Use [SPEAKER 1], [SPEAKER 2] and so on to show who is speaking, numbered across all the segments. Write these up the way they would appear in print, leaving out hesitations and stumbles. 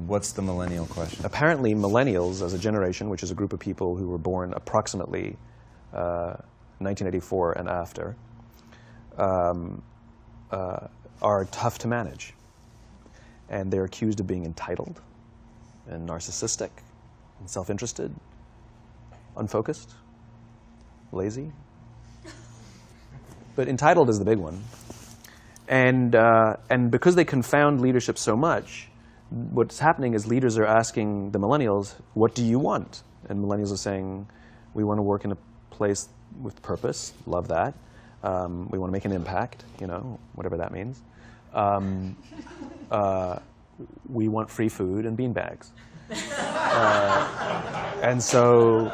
[SPEAKER 1] What's the millennial question?
[SPEAKER 2] Apparently, millennials as a generation, which is a group of people who were born approximately 1984 and after, are tough to manage. And they're accused of being entitled and narcissistic and self-interested, unfocused, lazy. But entitled is the big one. And because they confound leadership so much, what's happening is leaders are asking the millennials, what do you want? And millennials are saying, we want to work in a place with purpose, love that. We want to make an impact, you know, whatever that means. We want free food and beanbags. And so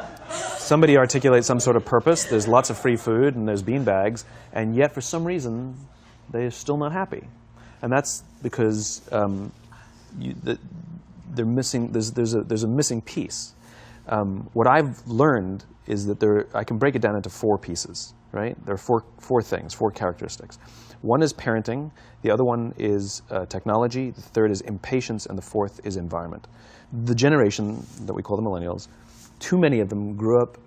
[SPEAKER 2] somebody articulates some sort of purpose, there's lots of free food and there's beanbags, and yet for some reason they're still not happy. And that's because they're missing, there's a missing piece. What I've learned is that I can break it down into 4 pieces, right? There are four things, 4 characteristics. One is parenting, the other one is technology, the third is impatience, and the fourth is environment. The generation that we call the millennials, too many of them grew up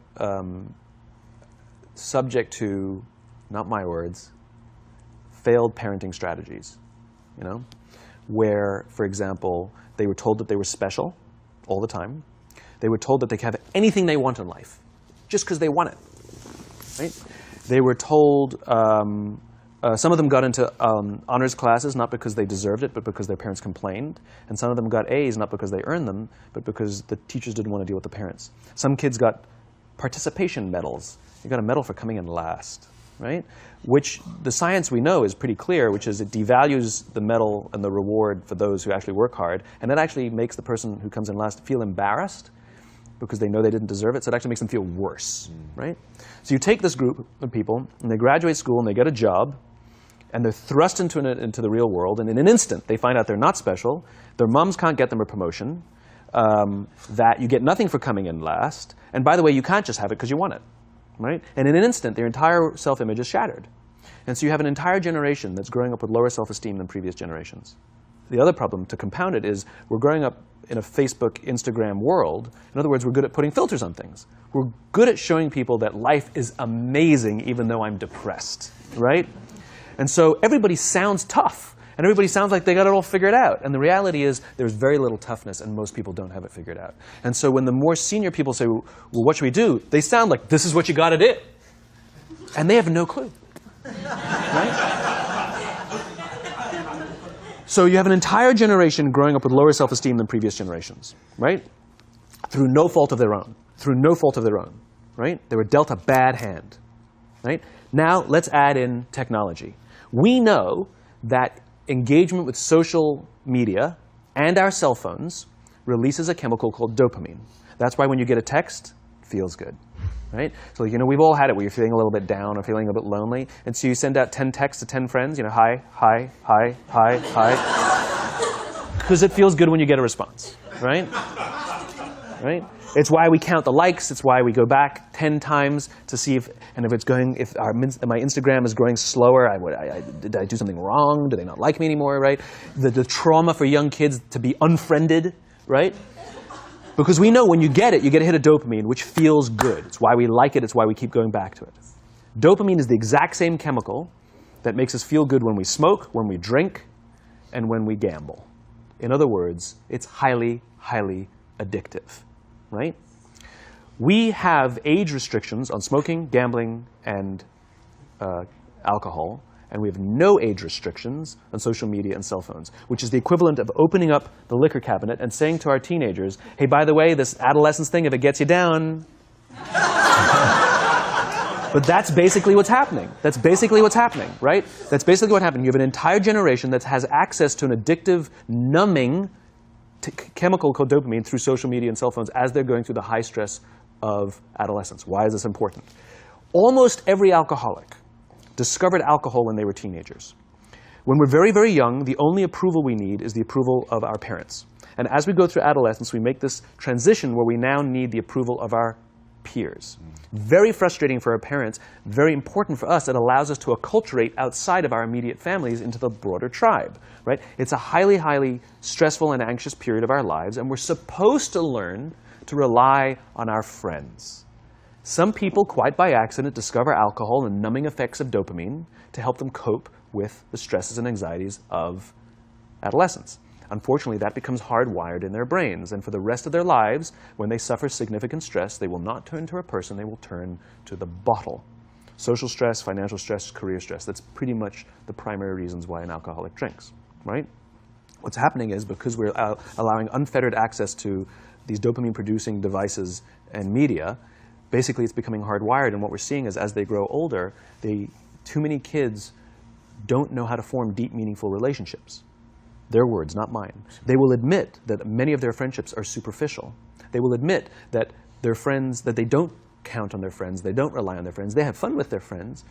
[SPEAKER 2] subject to, not my words, failed parenting strategies, you know? Where, for example, they were told that they were special all the time. They were told that they could have anything they want in life, just because they want it, right? They were told, some of them got into honors classes, not because they deserved it, but because their parents complained. And some of them got A's, not because they earned them, but because the teachers didn't want to deal with the parents. Some kids got participation medals. You got a medal for coming in last, right? Which the science we know is pretty clear, which is it devalues the medal and the reward for those who actually work hard. And that actually makes the person who comes in last feel embarrassed because they know they didn't deserve it, so it actually makes them feel worse, right? So you take this group of people, and they graduate school, and they get a job, and they're thrust into the real world, and in an instant, they find out they're not special, their moms can't get them a promotion, that you get nothing for coming in last, and by the way, you can't just have it because you want it, right? And in an instant, their entire self-image is shattered. And so you have an entire generation that's growing up with lower self-esteem than previous generations. The other problem, to compound it, is we're growing up in a Facebook, Instagram world. In other words, we're good at putting filters on things. We're good at showing people that life is amazing even though I'm depressed, right? And so everybody sounds tough, and everybody sounds like they got it all figured out. And the reality is there's very little toughness, and most people don't have it figured out. And so when the more senior people say, well, what should we do? They sound like, this is what you got to do. And they have no clue, right? So you have an entire generation growing up with lower self-esteem than previous generations, right? Through no fault of their own. Through no fault of their own, right? They were dealt a bad hand, right? Now let's add in technology. We know that engagement with social media and our cell phones releases a chemical called dopamine. That's why when you get a text, it feels good, right? So, you know, we've all had it where you're feeling a little bit down or feeling a bit lonely, and so you send out 10 texts to 10 friends, you know, hi, hi, hi, hi, hi, because it feels good when you get a response, right? Right? It's why we count the likes. It's why we go back 10 times to see if my Instagram is growing slower. Did I do something wrong? Do they not like me anymore? Right? The trauma for young kids to be unfriended, right? Because we know when you get it, you get a hit of dopamine, which feels good. It's why we like it. It's why we keep going back to it. Dopamine is the exact same chemical that makes us feel good when we smoke, when we drink, and when we gamble. In other words, it's highly, highly addictive. Right? We have age restrictions on smoking, gambling, and alcohol, and we have no age restrictions on social media and cell phones, which is the equivalent of opening up the liquor cabinet and saying to our teenagers, hey, by the way, this adolescence thing, if it gets you down. But that's basically what's happening. That's basically what's happening, right? That's basically what happened. You have an entire generation that has access to an addictive, numbing chemical called dopamine through social media and cell phones as they're going through the high stress of adolescence. Why is this important? Almost every alcoholic discovered alcohol when they were teenagers. When we're very, very young, the only approval we need is the approval of our parents. And as we go through adolescence, we make this transition where we now need the approval of our peers. Very frustrating for our parents, very important for us. It allows us to acculturate outside of our immediate families into the broader tribe, right? It's a highly, highly stressful and anxious period of our lives, and we're supposed to learn to rely on our friends. Some people, quite by accident, discover alcohol and numbing effects of dopamine to help them cope with the stresses and anxieties of adolescence. Unfortunately, that becomes hardwired in their brains, and for the rest of their lives, when they suffer significant stress, they will not turn to a person, they will turn to the bottle. Social stress, financial stress, career stress, that's pretty much the primary reasons why an alcoholic drinks, right? What's happening is, because we're allowing unfettered access to these dopamine-producing devices and media, basically it's becoming hardwired, and what we're seeing is, as they grow older, too many kids don't know how to form deep, meaningful relationships. Their words, not mine. They will admit that many of their friendships are superficial. They will admit that their friends, that they don't count on their friends, they don't rely on their friends, they have fun with their friends,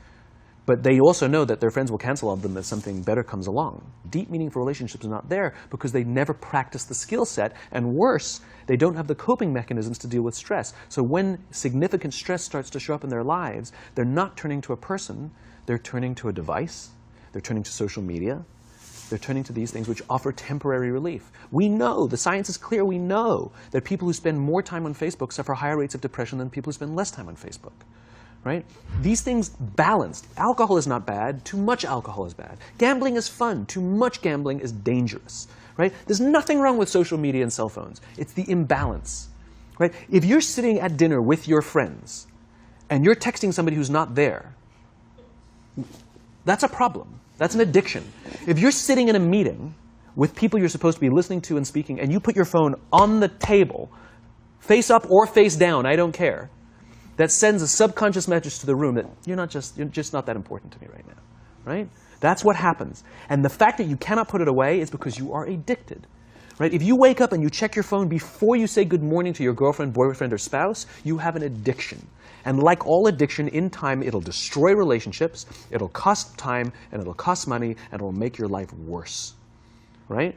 [SPEAKER 2] but they also know that their friends will cancel on them if something better comes along. Deep, meaningful relationships are not there because they never practice the skill set, and worse, they don't have the coping mechanisms to deal with stress. So when significant stress starts to show up in their lives, they're not turning to a person, they're turning to a device, they're turning to social media, they're turning to these things which offer temporary relief. We know, the science is clear, we know that people who spend more time on Facebook suffer higher rates of depression than people who spend less time on Facebook, right? These things balanced. Alcohol is not bad, too much alcohol is bad. Gambling is fun, too much gambling is dangerous, right? There's nothing wrong with social media and cell phones. It's the imbalance, right? If you're sitting at dinner with your friends and you're texting somebody who's not there, that's a problem. That's an addiction. If you're sitting in a meeting with people you're supposed to be listening to and speaking, and you put your phone on the table, face up or face down, I don't care, that sends a subconscious message to the room that you're just not that important to me right now, right? That's what happens. And the fact that you cannot put it away is because you are addicted, right? If you wake up and you check your phone before you say good morning to your girlfriend, boyfriend, or spouse, you have an addiction. And like all addiction, in time, it'll destroy relationships, it'll cost time, and it'll cost money, and it'll make your life worse, right?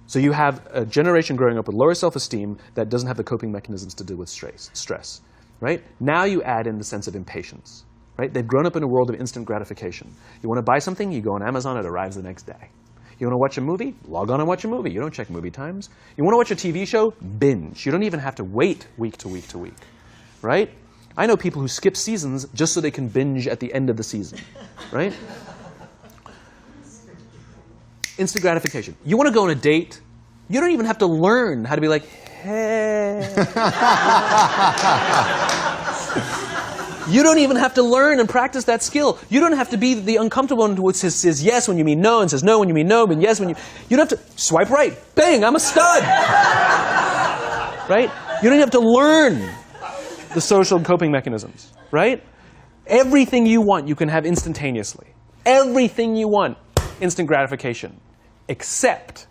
[SPEAKER 2] So you have a generation growing up with lower self-esteem that doesn't have the coping mechanisms to deal with stress, right? Now you add in the sense of impatience, right? They've grown up in a world of instant gratification. You want to buy something, you go on Amazon, it arrives the next day. You want to watch a movie? Log on and watch a movie. You don't check movie times. You want to watch a TV show? Binge. You don't even have to wait week to week to week, right? I know people who skip seasons just so they can binge at the end of the season, right? Instant gratification. You want to go on a date? You don't even have to learn how to be like, hey. You don't even have to learn and practice that skill. You don't have to be the uncomfortable one who says yes when you mean no and says no when you mean no, but yes when you... You don't have to swipe right. Bang, I'm a stud. Right? You don't have to learn the social coping mechanisms, right? Everything you want, you can have instantaneously. Everything you want, instant gratification. Except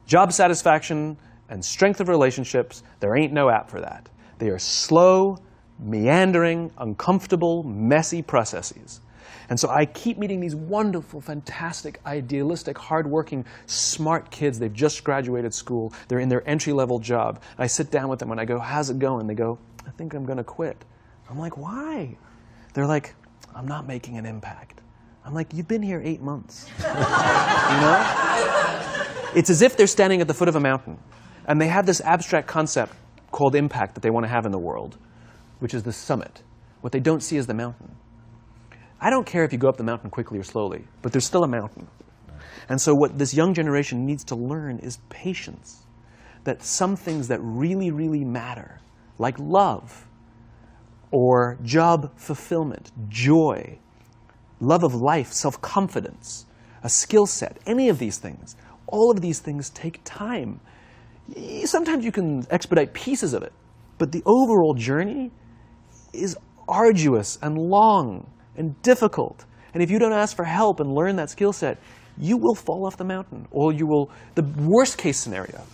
[SPEAKER 2] job satisfaction and strength of relationships, there ain't no app for that. They are slow, meandering, uncomfortable, messy processes. And so I keep meeting these wonderful, fantastic, idealistic, hardworking, smart kids. They've just graduated school. They're in their entry-level job. I sit down with them and I go, how's it going? They go, I think I'm going to quit. I'm like, why? They're like, I'm not making an impact. I'm like, you've been here 8 months. You know? It's as if they're standing at the foot of a mountain, and they have this abstract concept called impact that they want to have in the world, which is the summit. What they don't see is the mountain. I don't care if you go up the mountain quickly or slowly, but there's still a mountain. And so what this young generation needs to learn is patience. That some things that really, really matter, like love, or job fulfillment, joy, love of life, self-confidence, a skill set, any of these things, all of these things take time. Sometimes you can expedite pieces of it, but the overall journey is arduous and long and difficult. And if you don't ask for help and learn that skill set, you will fall off the mountain, or you will, the worst case scenario,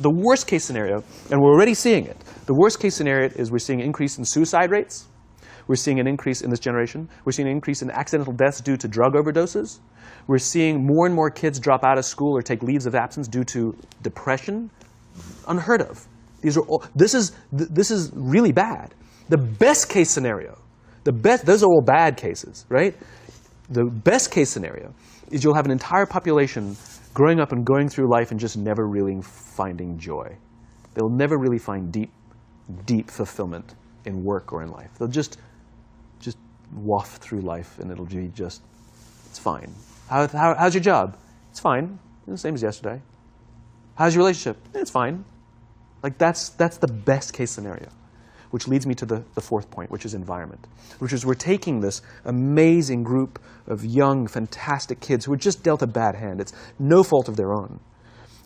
[SPEAKER 2] and we're already seeing it, the worst case scenario is we're seeing an increase in suicide rates, we're seeing an increase in this generation, we're seeing an increase in accidental deaths due to drug overdoses, we're seeing more and more kids drop out of school or take leaves of absence due to depression. Unheard of. These are all, this is really bad. The best case scenario, those are all bad cases, right? The best case scenario is you'll have an entire population growing up and going through life and just never really finding joy. They'll never really find deep fulfillment in work or in life. They'll just waft through life and it'll be just, it's fine. How's your job? It's fine. It's the same as yesterday. How's your relationship? It's fine. Like that's the best case scenario. Which leads me to the fourth point, which is environment. Which is we're taking this amazing group of young, fantastic kids who are just dealt a bad hand. It's no fault of their own.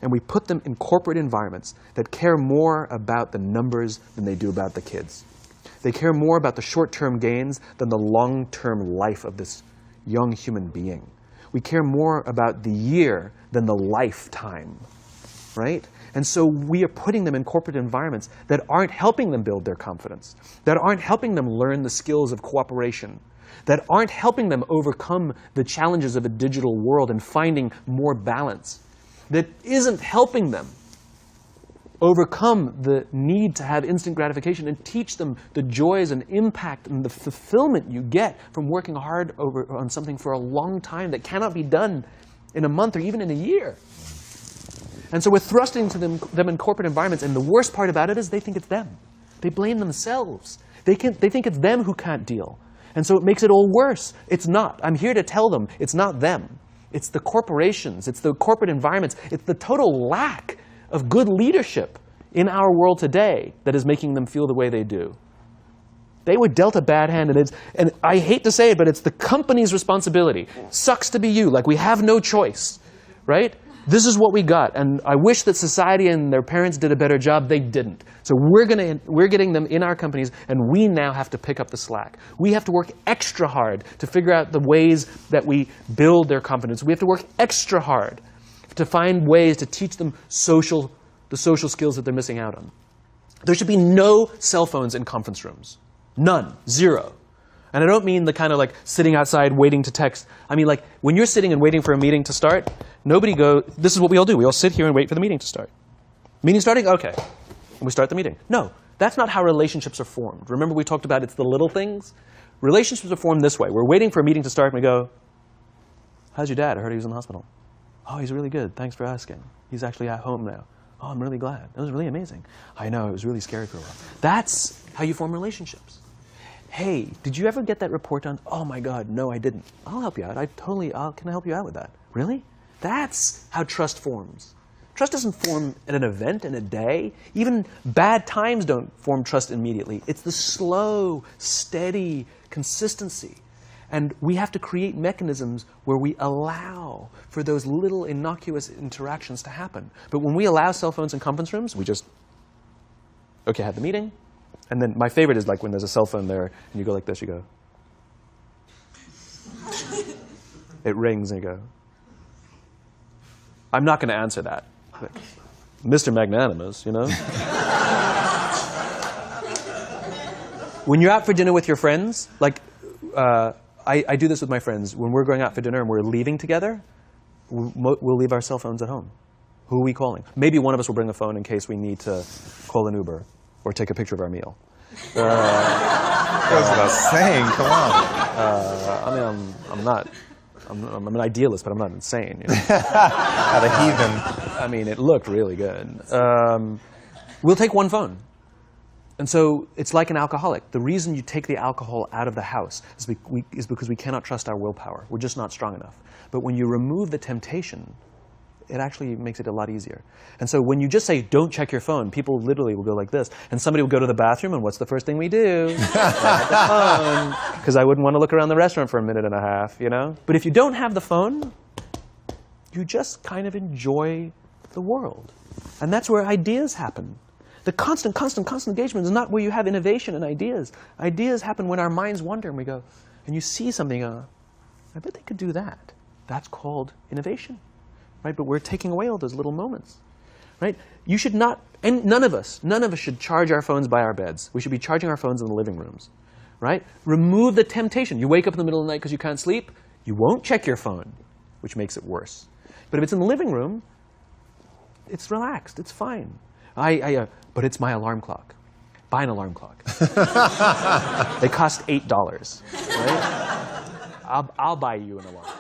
[SPEAKER 2] And we put them in corporate environments that care more about the numbers than they do about the kids. They care more about the short-term gains than the long-term life of this young human being. We care more about the year than the lifetime, right? And so we are putting them in corporate environments that aren't helping them build their confidence, that aren't helping them learn the skills of cooperation, that aren't helping them overcome the challenges of a digital world and finding more balance, that isn't helping them overcome the need to have instant gratification and teach them the joys and impact and the fulfillment you get from working hard on something for a long time that cannot be done in a month or even in a year. And so we're thrusting to them in corporate environments, and the worst part about it is they think it's them. They blame themselves. They think it's them who can't deal. And so it makes it all worse. It's not. I'm here to tell them it's not them. It's the corporations. It's the corporate environments. It's the total lack of good leadership in our world today that is making them feel the way they do. They were dealt a bad hand, and I hate to say it, but it's the company's responsibility. Sucks to be you. Like, we have no choice, right? This is what we got, and I wish that society and their parents did a better job. They didn't. So we're getting them in our companies, and we now have to pick up the slack. We have to work extra hard to figure out the ways that we build their confidence. We have to work extra hard to find ways to teach them the social skills that they're missing out on. There should be no cell phones in conference rooms. None. Zero. And I don't mean the kind of like sitting outside waiting to text. I mean like when you're sitting and waiting for a meeting to start, this is what we all do. We all sit here and wait for the meeting to start. Meeting starting? Okay. And we start the meeting. No, that's not how relationships are formed. Remember we talked about it's the little things? Relationships are formed this way. We're waiting for a meeting to start and we go, how's your dad? I heard he was in the hospital. Oh, he's really good. Thanks for asking. He's actually at home now. Oh, I'm really glad. That was really amazing. I know, it was really scary for a while. That's how you form relationships. Hey, did you ever get that report done? Oh my God, no, I didn't. I'll help you out. Can I help you out with that? Really? That's how trust forms. Trust doesn't form at an event in a day. Even bad times don't form trust immediately. It's the slow, steady consistency. And we have to create mechanisms where we allow for those little innocuous interactions to happen. But when we allow cell phones in conference rooms, we just, okay, have the meeting. And then my favorite is like when there's a cell phone there and you go like this, you go. It rings and you go. I'm not going to answer that. Mr. Magnanimous, you know? When you're out for dinner with your friends, like I do this with my friends. When we're going out for dinner and we're leaving together, we'll leave our cell phones at home. Who are we calling? Maybe one of us will bring a phone in case we need to call an Uber or take a picture of our meal.
[SPEAKER 1] That goes without saying. Come on.
[SPEAKER 2] I'm an idealist, but I'm not insane. You know?
[SPEAKER 1] Not a heathen.
[SPEAKER 2] I mean, it looked really good. We'll take one phone. And so it's like an alcoholic. The reason you take the alcohol out of the house is because we cannot trust our willpower. We're just not strong enough. But when you remove the temptation, it actually makes it a lot easier. And so when you just say, don't check your phone, people literally will go like this. And somebody will go to the bathroom, and what's the first thing we do? Grab the phone. Because I wouldn't want to look around the restaurant for a minute and a half, you know? But if you don't have the phone, you just kind of enjoy the world. And that's where ideas happen. The constant engagement is not where you have innovation and ideas. Ideas happen when our minds wander and we go, and you see something, I bet they could do that. That's called innovation, right? But we're taking away all those little moments, right? You should not, and none of us should charge our phones by our beds. We should be charging our phones in the living rooms, right? Remove the temptation. You wake up in the middle of the night because you can't sleep, you won't check your phone, which makes it worse. But if it's in the living room, it's relaxed, it's fine. But it's my alarm clock. buy an alarm clock. They cost $8, right? I'll buy you an alarm clock.